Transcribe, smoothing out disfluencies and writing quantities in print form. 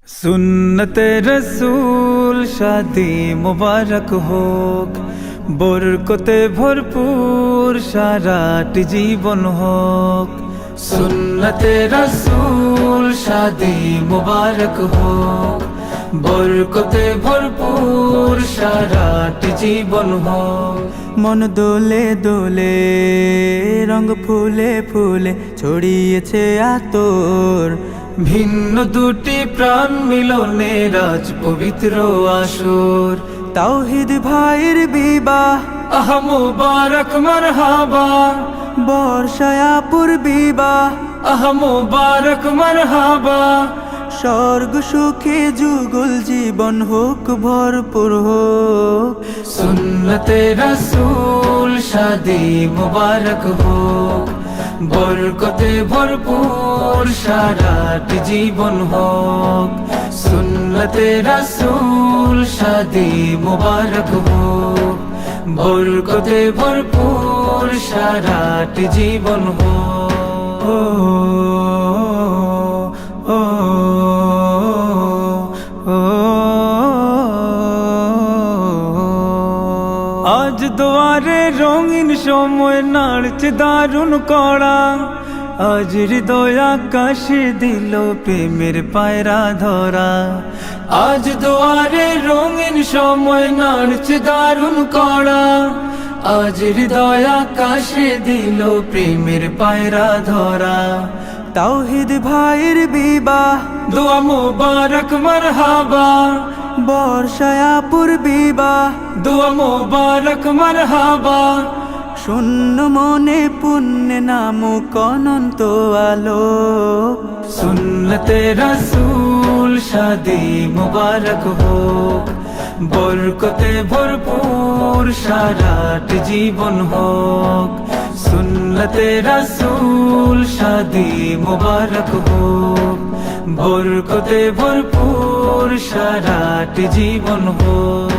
सुन्नते रसूल शादी मुबारक होक, बरकते भरपूर साराटी जीवन होक। सुन्नते रसूल शादी मुबारक होक, बरकते भरपूर साराटी जीवन होक। मन दोले दोले रंग फुले फुले ছড়িয়েছে আতর, ভিন্ন দুটি প্রাণ মিলনে রাজ পবিত্র আসর। তাওহীদ ভাইয়ের বিবাহ আহ মুবারক মারহাবা, বর্ষায়াপুর বিবাহ আহ মুবারক মারহাবা। স্বর্গ সুখে যুগল জীবন হোক ভরপুর হোক। সুন্নতে রাসূল শাদি মুবারক হোক, বরকতে ভরপুর সারাটি জীবন হোক। সুন্নতে রাসূল শাদি মুবারক হোক, বরকতে ভরপুর সারাটি জীবন হোক। আজ দুয়ারে রঙিন সময় নাড়ছে দারুণ কড়া, আজ হৃদয় আকাশে দিল প্রেমের পায়রা ধরা। আজ দুয়ারে রঙিন সময় নাড়ছে দারুণ কড়া, আজ হৃদয় আকাশে দিল প্রেমের পায়রা ধরা। তাওহীদ ভাইয়ের বিবাহ দোয়া মুবারক মারহাবা, বর্ষায়াপুর বিবাহ দোয়া মুবারক মারহাবা। শূন্য মনে পুণ্যে নামুক অনন্ত আলো। সুন্নতে রাসূল শাদি মুবারক হোক, বরকতে ভরপুর সারাটি জীবন হোক। সুন্নতে রাসূল শাদি মুবারক হোক, বরকতে ভরপুর সারাটি জীবন হোক।